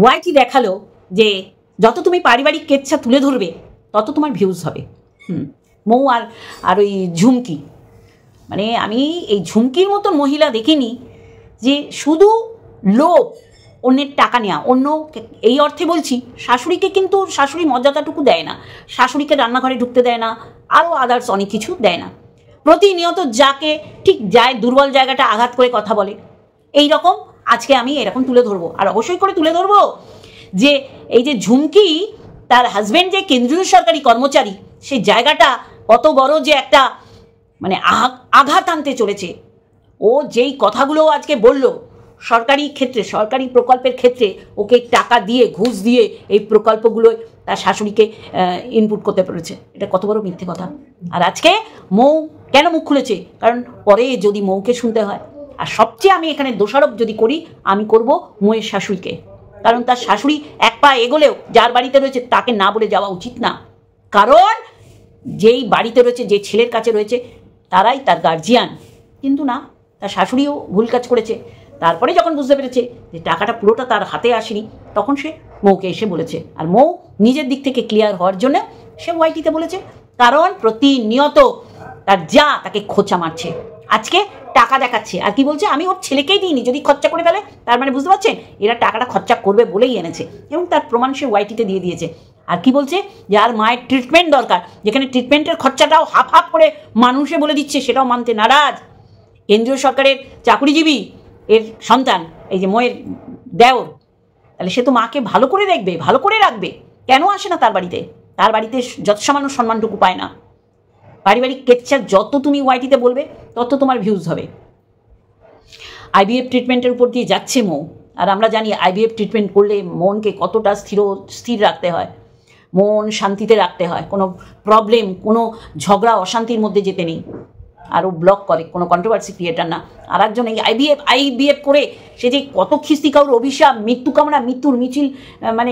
ওয়াইটি দেখালো যে যত তুমি পারিবারিক কেচ্ছা তুলে ধরবে তত তোমার ভিউজ হবে। মৌ আর ওই ঝুমকি, মানে আমি এই ঝুমকির মতন মহিলা দেখিনি যে শুধু লোভ, অন্যের টাকা নেওয়া। অন্য এই অর্থে বলছি, শাশুড়িকে কিন্তু শাশুড়ি মর্যাদাটুকু দেয় না, শাশুড়িকে রান্নাঘরে ঢুকতে দেয় না, আরও আদার্স অনেক কিছু দেয় না। প্রতিনিয়ত যাকে ঠিক যায় দুর্বল জায়গাটা আঘাত করে কথা বলে। এই রকম আজকে আমি এরকম তুলে ধরবো, আর অবশ্যই করে তুলে ধরবো যে এই যে ঝুমকি, তার হাজব্যান্ড যে কেন্দ্রীয় সরকারি কর্মচারী, সেই জায়গাটা কত বড় যে একটা মানে আঘাত আনতে চলেছে। ও যেই কথাগুলো আজকে বলল সরকারি ক্ষেত্রে, সরকারি প্রকল্পের ক্ষেত্রে ওকে টাকা দিয়ে, ঘুষ দিয়ে এই প্রকল্পগুলো তার শাশুড়িকে ইনপুট করতে পেরেছে, এটা কত বড় মিথ্যে কথা। আর আজকে মৌ কেন মুখ খুলেছে? কারণ পরে যদি মৌকে শুনতে হয়। আর সবচেয়ে আমি এখানে দোষারোপ যদি করি, আমি করব মৌয়ের শাশুড়িকে। কারণ তার শাশুড়ি এক পা এগোলেও যার বাড়িতে রয়েছে তাকে না বলে যাওয়া উচিত না। কারণ যেই বাড়িতে রয়েছে, যে ছেলের কাছে রয়েছে, তারাই তার গার্জিয়ান। কিন্তু না, তার শাশুড়িও ভুল কাজ করেছে। তারপরে যখন বুঝতে পেরেছে যে টাকাটা পুরোটা তার হাতে আসেনি, তখন সে মৌকে এসে বলেছে। আর মৌ নিজের দিক থেকে ক্লিয়ার হওয়ার জন্য সে ওয়াইটিতে বলেছে। কারণ প্রতিনিয়ত তার যা তাকে খোঁচা মারছে, আজকে টাকা দেখাচ্ছে। আর কি বলছে? আমি ওর ছেলেকেই দিইনি, যদি খরচা করে ফেলে। তার মানে বুঝতে পারছেন, এরা টাকাটা খরচা করবে বলেই এনেছে, এবং তার প্রমাণ সে ওয়াইটিতে দিয়ে দিয়েছে। আর কি বলছে? যার মায়ের ট্রিটমেন্ট দরকার, যেখানে ট্রিটমেন্টের খরচাটাও হাফ হাফ করে মানুষে বলে দিচ্ছে, সেটাও মানতে নারাজ। কেন্দ্রীয় সরকারের চাকরিজীবী এর সন্তান, এই যে ময়ের দেওর, তাহলে সে তো মাকে ভালো করে দেখবে, ভালো করে রাখবে। কেন আসে না তার বাড়িতে? তার বাড়িতে যত সামান্য সম্মানটুকু পায় না। পারিবারিক কেচ্ছা যত তুমি ওয়াইটিতে বলবে তত তোমার ভিউজ হবে। আইভিএফ ট্রিটমেন্টের উপর দিয়ে যাচ্ছে মৌ। আর আমরা জানি আইভিএফ ট্রিটমেন্ট করলে মনকে কতটা স্থির রাখতে হয়, মন শান্তিতে রাখতে হয়, কোনো প্রবলেম, কোনো ঝগড়া অশান্তির মধ্যে যেতে নেই। আরও ব্লক করে, কোনো কন্ট্রোভার্সি ক্রিয়েটার না। আর একজন এই আইভিএফ করে সে যে কত খিস্তি কাউর অভিশাপ, মৃত্যু কামনা, মৃত্যুর মিছিল মানে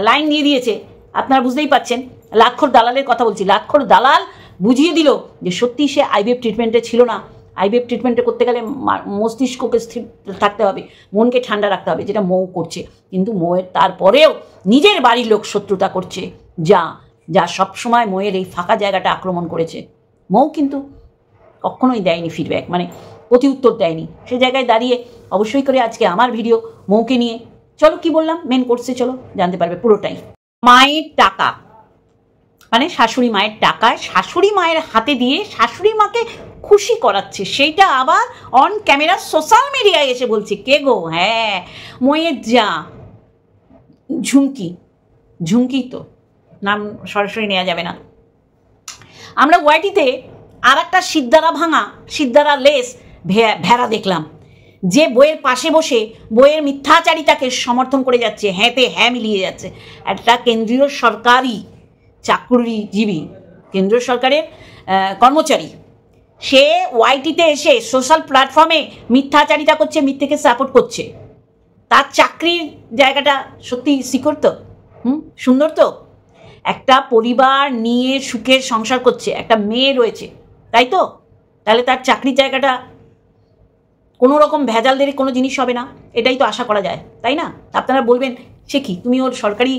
লাইন দিয়ে দিয়েছে, আপনারা বুঝতেই পাচ্ছেন। লাক্ষর দালালের কথা বলছি। লাক্ষর দালাল বুঝিয়ে দিল যে সত্যি সে আইভিএফ ট্রিটমেন্টে ছিল না। আইভিএফ ট্রিটমেন্টে করতে গেলে মস্তিষ্ককে স্থির থাকতে হবে, মনকে ঠান্ডা রাখতে হবে, যেটা মৌ করছে। কিন্তু মৌয়ের তারপরেও নিজের বাড়ির লোক শত্রুতা করছে, যা সবসময় মৌয়ের এই ফাঁকা জায়গাটা আক্রমণ করেছে। মৌ কিন্তু কখনোই দেয়নি ফিডব্যাক, মানে প্রতি উত্তর দেয়নি। সে জায়গায় দাঁড়িয়ে অবশ্যই করে আজকে আমার ভিডিও মৌকে নিয়ে। চলো কি বললাম, মেন কোর্সে চলো, জানতে পারবে পুরোটাই। মায়ের টাকা, মানে শাশুড়ি মায়ের টাকায় শাশুড়ি মায়ের হাতে দিয়ে শাশুড়ি মাকে খুশি করাচ্ছে, সেইটা আবার অন ক্যামেরা সোশ্যাল মিডিয়ায় এসে বলছে। কে গো? হ্যাঁ, ময়ের যা ঝুমকি তো নাম সরাসরি নেওয়া যাবে না। আমরা ওয়াইটিতে আর একটা সিদ্ধারা লেস ভেড়া দেখলাম, যে বইয়ের পাশে বসে বইয়ের মিথ্যাচারিতাকে সমর্থন করে যাচ্ছে, হ্যাঁতে হ্যাঁ মিলিয়ে যাচ্ছে। একটা কেন্দ্রীয় সরকারি চাকরিজীবী, কেন্দ্রীয় সরকারের কর্মচারী, সে ওয়াইটিতে এসে সোশ্যাল প্ল্যাটফর্মে মিথ্যাচারিতা করছে, মিথ্যেকে সাপোর্ট করছে। তার চাকরির জায়গাটা সত্যি সিকিউর তো, সুন্দর তো। একটা পরিবার নিয়ে সুখের সংসার করছে, একটা মেয়ে রয়েছে, তাই তো? তাহলে তার চাকরির জায়গাটা কোনো রকম ভেজালদের কোনো জিনিস হবে না, এটাই তো আশা করা যায়, তাই না? আপনারা বলবেন, সে কি তুমি ওর সরকারি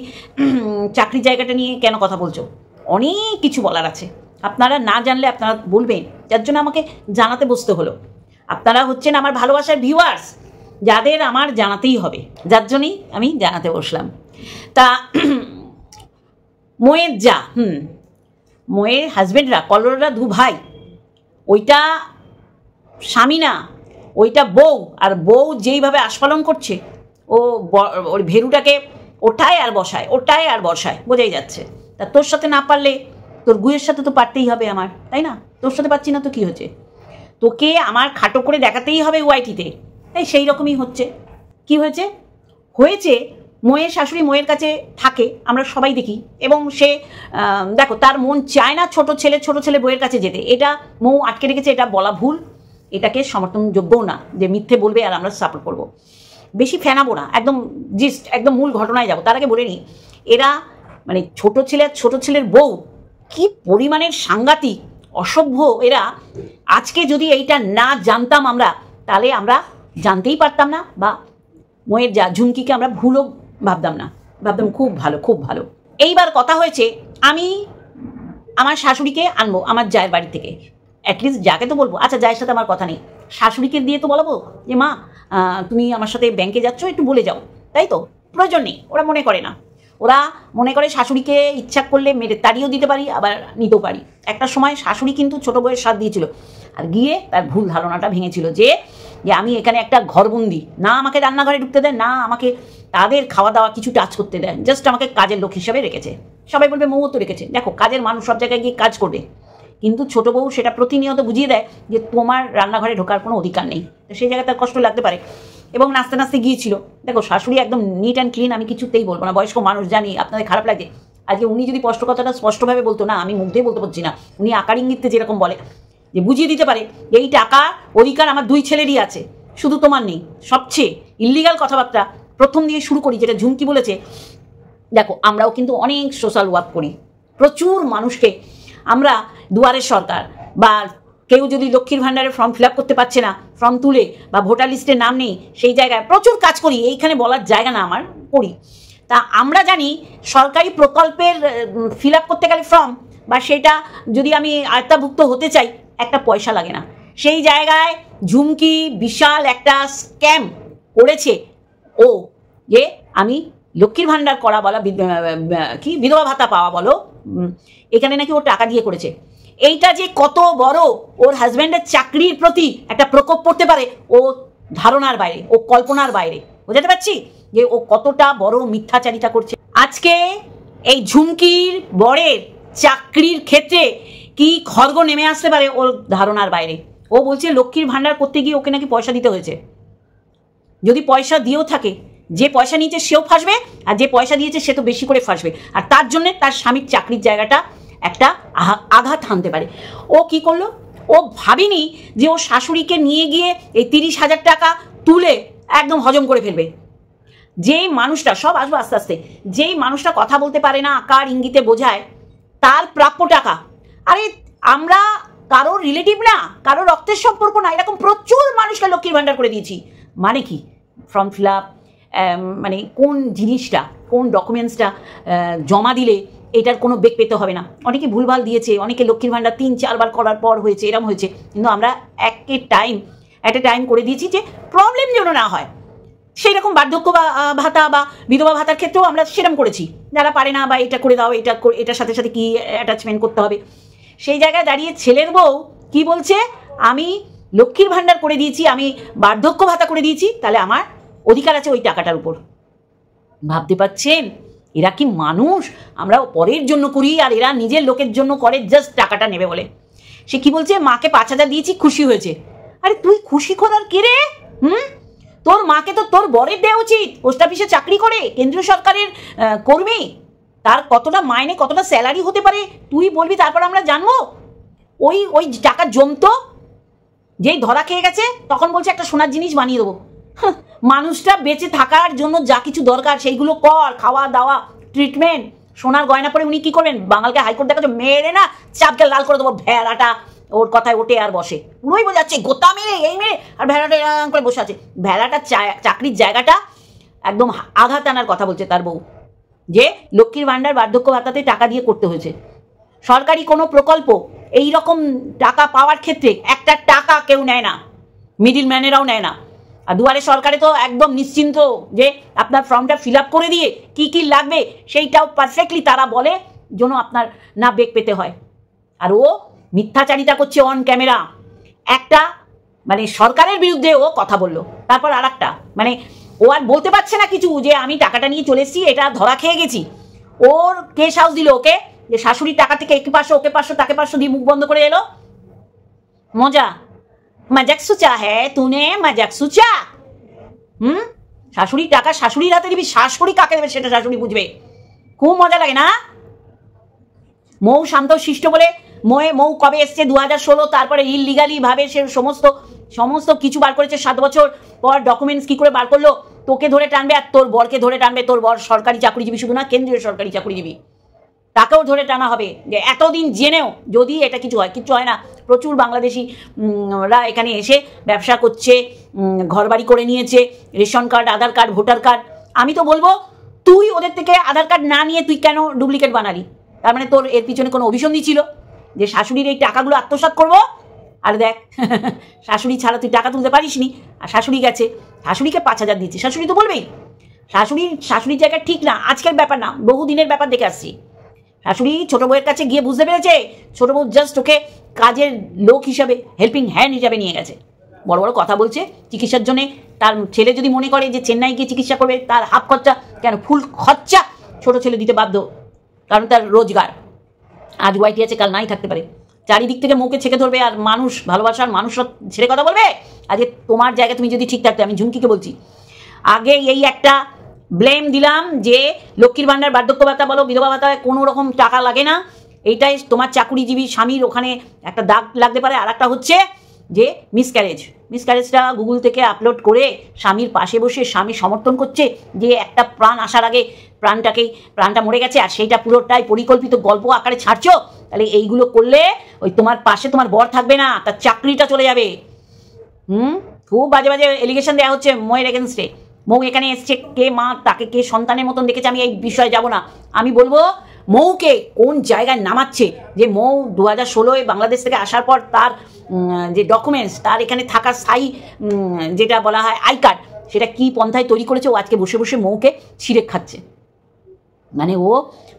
চাকরির জায়গাটা নিয়ে কেন কথা বলছো? অনেক কিছু বলার আছে, আপনারা না জানলে আপনারা বলবেন, যার জন্য আমাকে জানাতে বসতে হলো। আপনারা হচ্ছেন আমার ভালোবাসার ভিউয়ার্স, যাদের আমার জানাতেই হবে, যার জন্যই আমি জানাতে বসলাম। তা ময়ের যা ময়ের হাজব্যান্ডরা, কলররা দু ভাই, ওইটা স্বামী না, ওইটা বউ। আর বউ যেইভাবে আস্ফালন করছে, ওর ভেরুটাকে ওঠায় আর বসায়, বোঝাই যাচ্ছে। তা তোর সাথে না পারলে তোর গুয়ের সাথে তো পারতেই হবে আমার, তাই না? তোর সাথে পারছি না তো কী হচ্ছে? তোকে আমার খাটো করে দেখাতেই হবে ওয়াইটিতে। তাই সেই রকমই হচ্ছে। কি হয়েছে? ময়ের শাশুড়ি ময়ের কাছে থাকে, আমরা সবাই দেখি। এবং সে দেখো, তার মন চায় না ছোট ছেলে বইয়ের কাছে যেতে। এটা মৌ আটকে রেখেছে, এটা বলা ভুল, এটাকে সমর্থনযোগ্যও না যে মিথ্যে বলবে আর আমরা সাপোর্ট করবো। বেশি ফেনাবো না, একদম মূল ঘটনায় যাবো। তার আগে বলে নিই, এরা মানে ছোট ছেলের বউ কি পরিমাণের সাংঘাতিক অসভ্য এরা। আজকে যদি এইটা না জানতাম আমরা, তাহলে আমরা জানতেই পারতাম না, বা ময়ের যা ঝুমকিকে আমরা ভুলও ভাবতাম না, ভাবতাম খুব ভালো খুব ভালো। এইবার কথা হয়েছে আমি আমার শাশুড়িকে আনবো আমার জায়ের বাড়ি থেকে, অ্যাটলিস্ট যাকে তো বলবো, আচ্ছা জায়ের সাথে আমার কথা নেই, শাশুড়িকে দিয়ে তো বলবো যে মা তুমি আমার সাথে ব্যাংকে যাচ্ছ, একটু বলে যাও, তাই তো? প্রয়োজন নেই, ওরা মনে করে না, ওরা মনে করে শাশুড়িকে ইচ্ছা করলে মেরে তাড়িয়েও দিতে পারি, আবার নিতেও পারি। একটা সময় শাশুড়ি কিন্তু ছোটো বউয়ের সাথ দিয়েছিল, আর গিয়ে তার ভুল ধারণাটা ভেঙেছিল যে আমি এখানে একটা ঘরবন্দি, না আমাকে রান্নাঘরে ঢুকতে দেয়, না আমাকে তাদের খাওয়া দাওয়া কিছু টাচ করতে দেয়, জাস্ট আমাকে কাজের লোক হিসাবে রেখেছে। সবাই বলবে মৌ তো রেখেছে, দেখো কাজের মানুষ সব জায়গায় গিয়ে কাজ করবে, কিন্তু ছোটো বউ সেটা প্রতিনিয়ত বুঝিয়ে দেয় যে তোমার রান্নাঘরে ঢোকার কোনো অধিকার নেই। তো সেই জায়গায় তার কষ্ট লাগতে পারে, এবং নাচতে নাচতে গিয়েছিল। দেখো শাশুড়ি একদম নিট অ্যান্ড ক্লিন, আমি কিছুতেই বলবো না, বয়স্ক মানুষ, জানি আপনাদের খারাপ লাগে। আজকে উনি যদি স্পষ্ট কথাটা স্পষ্টভাবে বলতো, না আমি মুখ দিয়ে বলতে পারছি না, উনি আকার ইঙ্গিতে যেরকম বলে যে বুঝিয়ে দিতে পারে এই টাকা অধিকার আমার 2 ছেলেরই আছে, শুধু তোমার নেই। সবচেয়ে ইল্লিগাল কথাবার্তা প্রথম দিয়ে শুরু করি, যেটা ঝুমকি বলেছে। দেখো আমরাও কিন্তু অনেক সোশ্যাল ওয়ার্ক করি, প্রচুর মানুষকে আমরা দুয়ারের সরকার, বা কেউ যদি লক্ষ্মীর ভাণ্ডারের ফর্ম ফিল আপ করতে পারছে না, ফর্ম তুলে, বা ভোটার লিস্টে নাম নেই, সেই জায়গায় প্রচুর কাজ করি, এইখানে বলার জায়গা না আমার, করি। তা আমরা জানি সরকারি প্রকল্পের ফিল আপ করতে গেলে ফর্ম, বা সেটা যদি আমি আয়ত্তাভুক্ত হতে চাই, একটা পয়সা লাগে না। সেই জায়গায় ঝুমকি বিশাল একটা স্ক্যাম করেছে ও, যে আমি লক্ষ্মীর ভাণ্ডার করা বলো, কি বিধবা ভাতা পাওয়া বলো, এখানে নাকি ও টাকা দিয়ে করেছে। এইটা যে কত বড় ওর হাজব্যান্ডের চাকরির প্রতি একটা প্রকোপ পড়তে পারে, ও ধারণার বাইরে, ও কল্পনার বাইরে। বোঝাতে পারছি যে ও কতটা বড় মিথ্যাচারিতা করছে। আজকে এই ঝুমকির বরের চাকরির ক্ষেত্রে কি খড়গ নেমে আসতে পারে ওর ধারণার বাইরে। ও বলছে লক্ষ্মীর ভাণ্ডার করতে গিয়ে ওকে নাকি পয়সা দিতে হয়েছে। যদি পয়সা দিয়েও থাকে, যে পয়সা নিয়েছে সেও ফাঁসবে, আর যে পয়সা দিয়েছে সে তো বেশি করে ফাঁসবে, আর তার জন্যে তার স্বামীর চাকরির জায়গাটা একটা আঘাত হানতে পারে। ও কি করলো, ও ভাবিনি যে ও শাশুড়িকে নিয়ে গিয়ে এই 30,000 টাকা তুলে একদম হজম করে ফেলবে। যেই মানুষটা, সব আসবে আস্তে আস্তে, যেই মানুষটা কথা বলতে পারে না, আকার ইঙ্গিতে বোঝায়, তার প্রাপ্য টাকা। আরে আমরা কারোর রিলেটিভ না, কারোর রক্তের সম্পর্ক না, এরকম প্রচুর মানুষকে লক্ষ্মীর ভাণ্ডার করে দিয়েছি। মানে কি ফর্ম ফিল আপ, মানে কোন জিনিসটা, কোন ডকুমেন্টসটা জমা দিলে এটার কোনো বেগ পেতে হবে না। অনেকে ভুলভাল দিয়েছে, অনেকে লক্ষ্মীর ভাণ্ডার 3-4 বার করার পর হয়েছে, এরম হয়েছে, কিন্তু আমরা অ্যাট এ টাইম করে দিয়েছি যে প্রবলেম যেন না হয়। সেই রকম বার্ধক্য বা ভাতা বা বিধবা ভাতার ক্ষেত্রেও আমরা সেরকম করেছি, যারা পারে না, বা এটা করে দাও, এটার সাথে সাথে কি অ্যাটাচমেন্ট করতে হবে। সেই জায়গায় দাঁড়িয়ে ছেলের বউ কি বলছে, আমি লক্ষ্মীর ভাণ্ডার করে দিয়েছি, আমি বার্ধক্য ভাতা করে দিয়েছি, তাহলে আমার অধিকার আছে ওই টাকাটার উপর। ভাবতে পারছেন এরা কি মানুষ? আমরা পরের জন্য করি, আর এরা নিজের লোকের জন্য করে, জাস্ট টাকাটা নেবে বলে। সে কি বলছে, মাকে 5,000 দিয়েছি, খুশি হয়েছে। আরে তুই খুশি করার কে রে? তোর মাকে তো তোর বরের দেওয়া উচিত, পোস্ট অফিসে চাকরি করে, কেন্দ্রীয় সরকারের কর্মী, তার কতটা মাইনে, কতটা স্যালারি হতে পারে তুই বলবি, তারপর আমরা জানবো। ওই টাকা জমতো, যেই ধরা খেয়ে গেছে তখন বলছে একটা সোনার জিনিস বানিয়ে দেবো। মানুষটা বেঁচে থাকার জন্য যা কিছু দরকার সেইগুলো কর, খাওয়া দাওয়া, ট্রিটমেন্ট, সোনার গয়না পরে উনি কি করবেন, বাঙালকে হাইকোর্ট দেখাচ্ছে, মেরে না চাপকে লাল করে দেবো। ভেড়াটা ওর কথায় ওঠে আর বসে, পুরোই বোঝাচ্ছে গোতা মেরে এই মেরে, আর ভেড়াটা এরকম করে বসে আছে। ভেড়াটা চাকরির জায়গাটা একদম আঘাত আনার কথা বলছে তার বউ, যে লক্ষ্মীর ভাণ্ডার বার্ধক্য ভাতাতে টাকা দিয়ে করতে হয়েছে। সরকারি কোনো প্রকল্প এই রকম টাকা পাওয়ার ক্ষেত্রে একটা টাকা কেউ নেয় না, মিডিল ম্যানেরাও নেয় না। আর দুয়ারে সরকারে তো একদম নিশ্চিন্ত যে আপনার ফর্মটা ফিল আপ করে দিয়ে কি কি লাগবে সেইটাও পারফেক্টলি তারা বলে, যেন আপনার না বেগ পেতে হয়। আর ও মিথ্যাচারিতা করছে অন ক্যামেরা। একটা মানে সরকারের বিরুদ্ধে ও কথা বললো, তারপর আর একটা মানে ও আর বলতে পারছে না কিছু, যে আমি টাকাটা নিয়ে চলে এসেছি, এটা ধরা খেয়ে গেছি। ওর কেস হাউস দিল ওকে, যে শাশুড়ির টাকা থেকে একে 500 ওকে 500 তাকে 500 দিয়ে মুখ বন্ধ করে এলো। মজা, মজাক সুচা হ্যাঁ তুনে, মজাক সুচা। শাশুড়ির টাকা শাশুড়ির হাতে দিবি, শাশুড়ি কাকে দেবে সেটা শাশুড়ি বুঝবে। খুব মজা লাগে না? মৌ শান্ত শিষ্ট বলে মৌ কবে এসছে 2016, তারপরে ইললিগালি ভাবে সে সমস্ত কিছু বার করেছে। 7 বছর পর ডকুমেন্টস কি করে বার করলো? তোকে ধরে টানবে আর তোর বরকে ধরে টানবে। তোর বর সরকারি চাকরিজীবী, শুধু না কেন্দ্রীয় সরকারি চাকরিজীবী, তাকেও ধরে টানা হবে। যে এতদিন জেনেও যদি এটা কিছু হয়, কিচ্ছু হয় না। প্রচুর বাংলাদেশিরা এখানে এসে ব্যবসা করছে, ঘরবাড়ি করে নিয়েছে, রেশন কার্ড, আধার কার্ড, ভোটার কার্ড। আমি তো বলবো তুই ওদের থেকে আধার কার্ড না নিয়ে তুই কেন ডুপ্লিকেট বানালি? তার মানে তোর এর পিছনে কোনো অভিসন্ধি ছিল যে শাশুড়ির এই টাকাগুলো আত্মসাৎ করবো? আর দেখ, শাশুড়ি ছাড়া তুই টাকা তুলতে পারিস নি, আর শাশুড়ি গেছে, শাশুড়িকে 5,000 দিচ্ছে, শাশুড়ি তো বলবেই। শাশুড়ির জায়গা ঠিক না, আজকের ব্যাপার না, বহুদিনের ব্যাপার দেখে আসছি। শাশুড়ি ছোটো বউয়ের কাছে গিয়ে বুঝতে পেরেছে ছোটো বউ জাস্ট ওকে কাজের লোক হিসাবে, হেল্পিং হ্যান্ড হিসাবে নিয়ে গেছে। বড় বড় কথা বলছে চিকিৎসার জন্যে। তার ছেলে যদি মনে করে যে চেন্নাই গিয়ে চিকিৎসা করবে, তার হাফ খরচা কেন, ফুল খরচা ছোটো ছেলে দিতে বাধ্য, কারণ তার রোজগার। আজ ওয়াইটি আছে, কাল নাই থাকতে পারে। চারিদিক থেকে মুখে ছেঁকে ধরবে, আর মানুষ, ভালোবাসার মানুষরা ছেড়ে কথা বলবে। আজকে তোমার জায়গায় তুমি যদি ঠিক থাকতে, আমি ঝুমকিকে বলছি, আগে এই একটা ব্লেম দিলাম যে লক্ষ্মীর ভাণ্ডার, বার্ধক্য ভাতা বলো, বিধবা ভাতায় কোনো রকম টাকা লাগে না, এইটাই তোমার চাকুরিজীবী স্বামীর ওখানে একটা দাগ লাগতে পারে। আর একটা হচ্ছে যে মিসক্যারেজটা গুগল থেকে আপলোড করে স্বামীর পাশে বসে স্বামী সমর্থন করছে যে একটা প্রাণ আসার আগে প্রাণটা মরে গেছে, আর সেইটা পুরোটাই পরিকল্পিত গল্প আকারে ছাড়ছো। তাহলে এইগুলো করলে ওই তোমার পাশে তোমার বর থাকবে না, তার চাকরিটা চলে যাবে। খুব বাজে বাজে এলিগেশন দেওয়া হচ্ছে মৌয়ের এগেনস্টে। মৌ এখানে এসছে, কে মা, তাকে কে সন্তানের মতন দেখেছে, আমি এই বিষয়ে যাব না। আমি বলবো মৌকে কোন জায়গায় নামাচ্ছে, যে মৌ 2016 বাংলাদেশ থেকে আসার পর তার যে ডকুমেন্টস, তার এখানে থাকার স্থায়ী যেটা বলা হয় আই কার্ড, সেটা কি পন্থায় তৈরি করেছে, ও আজকে বসে বসে মৌকে ছিঁড়ে খাচ্ছে। মানে ও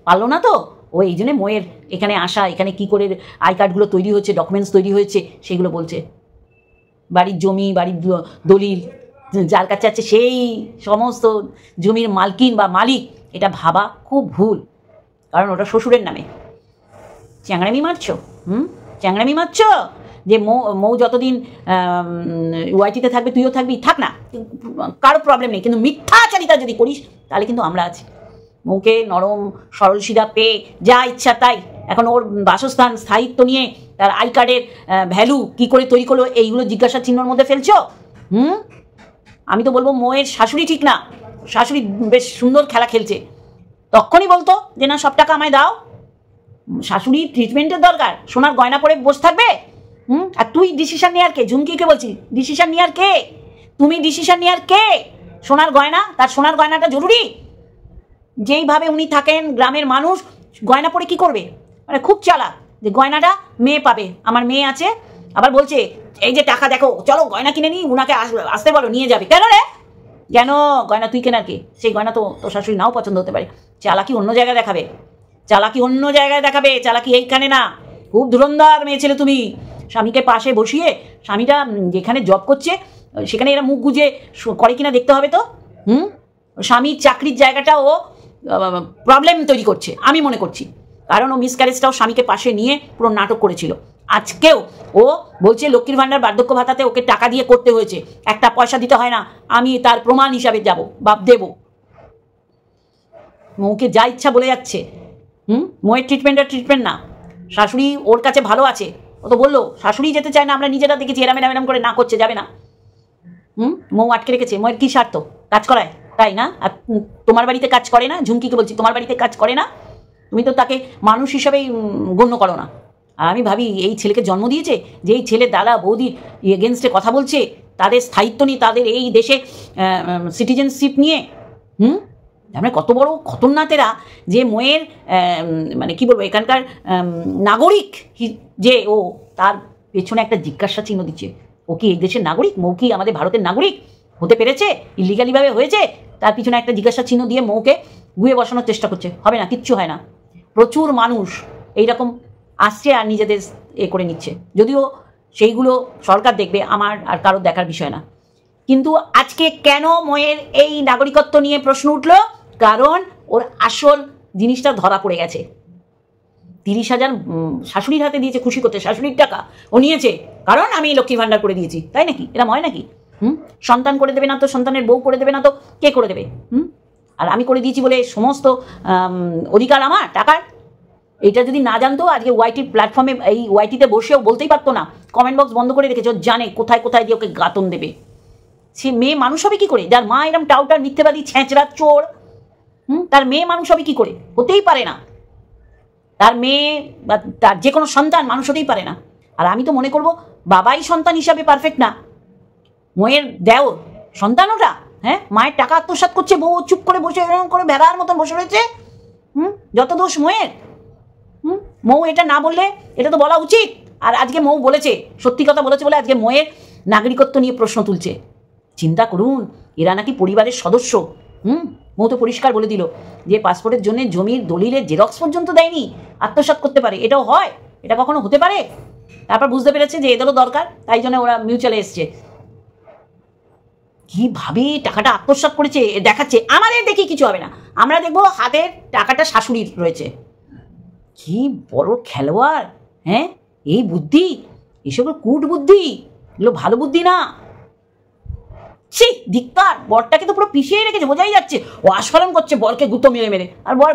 পারলো না তো, ও এই জন্যে মৌয়ের এখানে আসা, এখানে কি করে আই কার্ডগুলো তৈরি হচ্ছে, ডকুমেন্টস তৈরি হয়েছে, সেগুলো বলছে। বাড়ির জমি, বাড়ির দলিল যার কাছে আছে সেই সমস্ত জমির মালকিন বা মালিক, এটা ভাবা খুব ভুল, কারণ ওটা শ্বশুরের নামে। চ্যাংড়ামি মারছ যে মৌ যতদিন ওয়াইটিতে থাকবে তুইও থাকবি, থাক না, কারো প্রবলেম নেই, কিন্তু মিথ্যাচারিতা যদি করিস তাহলে কিন্তু আমরা আছি। মৌকে নরম সরল সিধা পেয়ে যা ইচ্ছা তাই, এখন ওর বাসস্থান, স্থায়িত্ব নিয়ে তার আই কার্ডের ভ্যালু কী করে তৈরি করলো, এইগুলো জিজ্ঞাসা চিহ্নর মধ্যে ফেলছ। আমি তো বলবো মৌয়ের শাশুড়ি ঠিক না, শাশুড়ি বেশ সুন্দর খেলা খেলছে, তখনই বলতো যে না সব টাকা আমায় দাও। শাশুড়ির ট্রিটমেন্টের দরকার, সোনার গয়না পরে বসে থাকবে। আর তুই ডিসিশন নেওয়ার কে? ঝুমকিকে বলছি, ডিসিশন নেওয়ার কে? তুমি ডিসিশন নেওয়ার কে? সোনার গয়না, তার সোনার গয়নাটা জরুরি। যেইভাবে উনি থাকেন, গ্রামের মানুষ গয়না পরে কি করবে, মানে খুব চালাক, যে গয়নাটা মেয়ে পাবে, আমার মেয়ে আছে, আবার বলছে এই যে টাকা দেখো, চলো গয়না কিনে নিই, উনাকে আসতে বলো, নিয়ে যাবে। কেন রে, কেন গয়না তুই কেনার কে? সেই গয়না তো তোর শাশুড়ি নাও পছন্দ হতে পারে। চালাকি অন্য জায়গায় দেখাবে, চালাকি এইখানে না। খুব ধুরন্ধর মেয়ে ছেলে তুমি। স্বামীকে পাশে বসিয়ে, স্বামীটা যেখানে জব করছে সেখানে এরা মুখ গুজে করে কিনা দেখতে হবে তো। স্বামীর চাকরির জায়গাটা ও প্রবলেম তৈরি করছে আমি মনে করছি, কারণ ও মিসক্যারেজটাও স্বামীকে পাশে নিয়ে পুরো নাটক করেছিল। আজকেও ও বলছে লক্ষ্মীর ভাণ্ডার, বার্ধক্য ভাতাতে ওকে টাকা দিয়ে করতে হয়েছে, একটা পয়সা দিতে হয় না, আমি তার প্রমাণ হিসাবে যাব দেব। মৌকে যা ইচ্ছা বলে যাচ্ছে। মৌয়ের ট্রিটমেন্ট না, শাশুড়ি ওর কাছে ভালো আছে, ও তো বললো শাশুড়ি যেতে চায় না, আমরা নিজেরা দেখেছি এরাম করে না করছে, যাবে না। মৌ আটকে রেখেছে। মৌয়ের কী স্বার্থ? কাজ করায়, তাই না? আর তোমার বাড়িতে কাজ করে না? ঝুমকিকে বলছি, তোমার বাড়িতে কাজ করে না? তুমি তো তাকে মানুষ হিসাবেই গণ্য করো না। আর আমি ভাবি এই ছেলেকে জন্ম দিয়েছে, যে এই ছেলে দাদা বৌদির এগেনস্টে কথা বলছে, তাদের স্থায়িত্ব নিয়ে, তাদের এই দেশে সিটিজেনশিপ নিয়ে। আমরা কত বড় খতরনাকেরা, যে মৌয়ের মানে কি বলবো, এখানকার নাগরিক, যে ও তার পেছনে একটা জিজ্ঞাসা চিহ্ন দিচ্ছে। ও কি এই দেশের নাগরিক? মৌ কি আমাদের ভারতের নাগরিক হতে পেরেছে? ইলিগালিভাবে হয়েছে? তার পিছনে একটা জিজ্ঞাসা চিহ্ন দিয়ে মৌকে গুয়ে বসানোর চেষ্টা করছে। হবে না, কিচ্ছু হয় না। প্রচুর মানুষ এইরকম আসছে আর নিজেদের করে নিচ্ছে, যদিও সেইগুলো সরকার দেখবে, আমার আর কারোর দেখার বিষয় না। কিন্তু আজকে কেন মৌয়ের এই নাগরিকত্ব নিয়ে প্রশ্ন উঠলো? কারণ ওর আসল জিনিসটা ধরা পড়ে গেছে। 30,000 শাশুড়ির হাতে দিয়েছে খুশি করতে, শাশুড়ির টাকা ও নিয়েছে, কারণ আমি লক্ষ্মী ভাণ্ডার করে দিয়েছি, তাই নাকি? এরা হয় নাকি? সন্তান করে দেবে না তো, সন্তানের বউ করে দেবে না তো কে করে দেবে? আর আমি করে দিয়েছি বলে সমস্ত অধিকার আমার টাকার। এটা যদি না জানতো, আজকে ওয়াইটির প্ল্যাটফর্মে, এই ওয়াইটিতে বসেও বলতেই পারতো না। কমেন্ট বক্স বন্ধ করে রেখেছে, জানে কোথায় কোথায় দিয়ে ওকে গাতন দেবে। সে মেয়ে মানুষ হবে কি করে? যার মা এরম টাউটার, মিথ্যেবাদী, ছেঁচড়া, চোর, তার মেয়ে মানুষ হবে কি করে? হতেই পারে না। তার মেয়ে বা তার যে কোনো সন্তান মানুষ হতেই পারে না। আর আমি তো মনে করবো বাবাই সন্তান হিসাবে পারফেক্ট না, মৌয়ের দেওর সন্তান ওটা। হ্যাঁ, মায়ের টাকা আত্মসাৎ করছে, বউ চুপ করে বসে এরকম করে ভেড়ার মতন বসে রয়েছে। যত দোষ মৌয়ের। মৌ এটা না বললে, এটা তো বলা উচিত। আর আজকে মৌ বলেছে, সত্যি কথা বলেছে বলে আজকে মৌয়ের নাগরিকত্ব নিয়ে প্রশ্ন তুলছে। চিন্তা করুন, এরা নাকি পরিবারের সদস্য। মৌ তো পরিষ্কার বলে দিল যে পাসপোর্টের জন্য জমির দলিলের জেরক্স পর্যন্ত দেয়নি, আত্মসাৎ করতে পারে। এটাও হয়? এটা কখনো হতে পারে? তারপর বুঝতে পেরেছে যে এদেরও দরকার, তাই জন্য ওরা মিউচুয়ালে এসছে। কিভাবে টাকাটা আত্মসাৎ করেছে দেখাচ্ছে। আমাদের দেখি কিছু হবে না, আমরা দেখবো হাতের টাকাটা শাশুড়ির রয়েছে। কি বড় খেলোয়াড়! হ্যাঁ, এই বুদ্ধি, এসব কুট বুদ্ধি, এগুলো ভালো বুদ্ধি না। ছি, ধিক্কার! বরটাকে তো পুরো পিছিয়ে রেখেছে, বোঝাই যাচ্ছে। ও আস্ফালন করছে বরকে গুঁতো মেরে মেরে। আর বর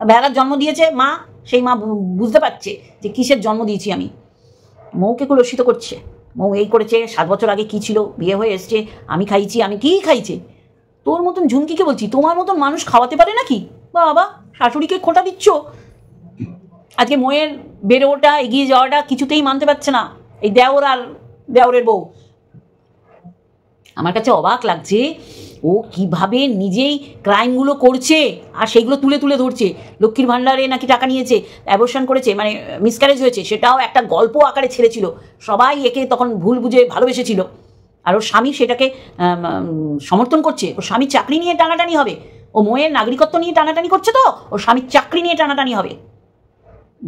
ভেড়ার জন্ম দিয়েছে মা, সেই মা বুঝতে পারছে যে কিসের জন্ম দিয়েছি আমি। মৌকে কুলসিত করছে। মৌ এই করেছে, 7 বছর আগে কি ছিল, বিয়ে হয়ে এসছে, আমি খাইছি, আমি কি খাইছে। তোর মতন ঝুমকিকে বলছি, তোমার মতন মানুষ খাওয়াতে পারে নাকি? বাবা, শাশুড়িকে খোঁটা দিচ্ছ। আজকে মৌয়ের বেরোটা, এগিয়ে যাওয়াটা কিছুতেই মানতে পারছে না এই দেওর আর দেওরের বউ। আমার কাছে অবাক লাগছে ও কিভাবে নিজেই ক্রাইমগুলো করছে আর সেইগুলো তুলে তুলে ধরছে। লক্ষ্মীর ভাণ্ডারে নাকি টাকা নিয়েছে, অ্যাবর্শন করেছে, মানে মিসক্যারেজ হয়েছে, সেটাও একটা গল্প আকারে ছেড়েছিল। সবাই একে তখন ভুল বুঝে ভালোবেসেছিল। আর ওর স্বামী সেটাকে সমর্থন করছে। ওর স্বামীর চাকরি নিয়ে টানাটানি হবে। ও মৌয়ের নাগরিকত্ব নিয়ে টানাটানি করছে, তো ওর স্বামীর চাকরি নিয়ে টানাটানি হবে।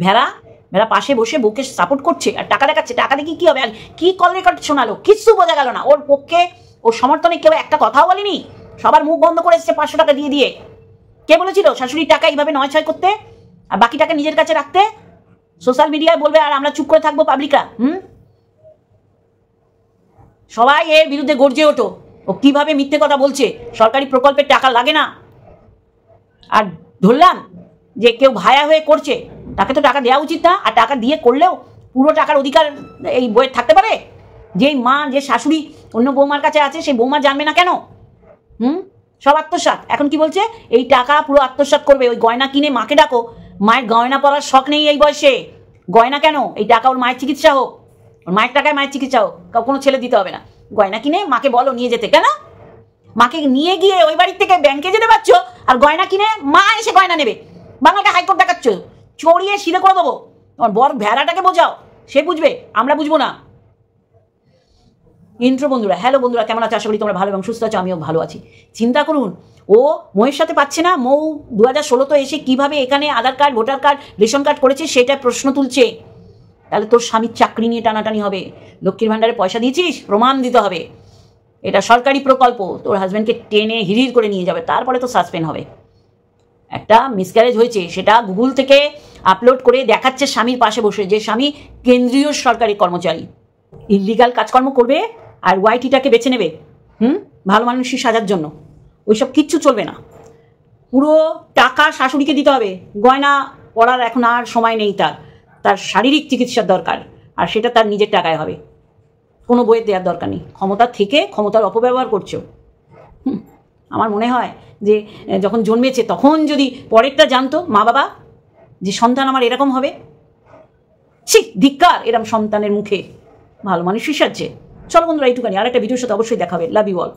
ভেড়া পাশে বসে বউকে সাপোর্ট করছে আর টাকা দেখাচ্ছে। টাকা দেখি কি হবে? আর কি কল রেকর্ড শোনালো, কিচ্ছু বোঝা গেল না। ওর পক্ষে, ওর সমর্থনে কেউ একটা কথাও বলেনি। সবার মুখ বন্ধ করে এসছে 500 টাকা দিয়ে দিয়ে। কে বলেছিল শাশুড়ির টাকা এইভাবে 9-6 করতে আর বাকি টাকা নিজের কাছে রাখতে? সোশ্যাল মিডিয়ায় বলবে আর আমরা চুপ করে থাকবো পাবলিকরা? সবাই এর বিরুদ্ধে গর্জে ওঠো। ও কিভাবে মিথ্যে কথা বলছে, সরকারি প্রকল্পের টাকা লাগে না। আর ধরলাম যে কেউ ভায়া হয়ে করছে, তাকে তো টাকা দেওয়া উচিত না। আর টাকা দিয়ে করলেও পুরো টাকার অধিকার এই বইয়ের থাকতে পারে? যেই মা, যে শাশুড়ি অন্য বৌমার কাছে আছে, সেই বৌমা জানবে না কেন? সব আত্মসাৎ। এখন কি বলছে, এই টাকা পুরো আত্মসাৎ করবে। ওই গয়না কিনে মাকে ডাকো। মায়ের গয়না পরার শখ নেই এই বয়সে। গয়না কেন? এই টাকা ওর মায়ের চিকিৎসা হোক, ওর মায়ের টাকায় মায়ের চিকিৎসা হোক, কোনো ছেলে দিতে হবে না। গয়না কিনে মাকে বলো নিয়ে যেতে। কেন? মাকে নিয়ে গিয়ে ওই বাড়ির থেকে ব্যাংকে যেতে পারছো, আর গয়না কিনে মা এসে গয়না নেবে। বাংলাকে হাইকোর্ট দেখাচ্ছ, চড়িয়ে সিধে করে দেবো। তোমার বর ভেড়াটাকে বোঝাও, সে বুঝবে, আমরা বুঝবো না। ইন্ট্রো বন্ধুরা, হ্যালো বন্ধুরা, কেমন আছো? আশা করি তোমরা ভালো এবং সুস্থ আছো, আমিও ভালো আছি। চিন্তা করুন, ও মৌয়ের সাথে পাচ্ছে না। মৌ 2016 এসে কিভাবে এখানে Aadhaar card, voter card, ration card করেছে সেটা প্রশ্ন তুলছে। তাহলে তোর স্বামীর চাকরি নিয়ে টানাটানি হবে। লক্ষ্মীর ভাণ্ডারে পয়সা দিয়েছিস, প্রমাণ দিতে হবে। এটা সরকারি প্রকল্প, তোর হাজব্যান্ডকে টেনে হিড়ির করে নিয়ে যাবে, তারপরে তো সাসপেন্ড হবে। একটা মিসক্যারেজ হয়েছে, সেটা গুগল থেকে আপলোড করে দেখাচ্ছে স্বামীর পাশে বসে, যে স্বামী কেন্দ্রীয় সরকারি কর্মচারী। ইলিগাল কাজকর্ম করবে আর ওয়াইটিটাকে বেছে নেবে ভালো মানুষই সাজার জন্য। ওইসব কিচ্ছু চলবে না। পুরো টাকা শাশুড়িকে দিতে হবে। গয়না পড়ার এখন আর সময় নেই, তার শারীরিক চিকিৎসার দরকার, আর সেটা তার নিজের টাকায় হবে। কোনো বইয়ের দেওয়ার দরকার নেই। ক্ষমতা থেকে ক্ষমতার অপব্যবহার করছো। আমার মনে হয় যে যখন জন্মেছে তখন যদি পরেরটা জানতো মা বাবা, যে সন্তান আমার এরকম হবে, ছি, ধিক্কার এরকম সন্তানের মুখে। ভালো মানুষই সাজছে। চলো বন্ধুরা, এইটুখানি। আর একটা ভিডিওর সাথে অবশ্যই দেখাবে। Love you all.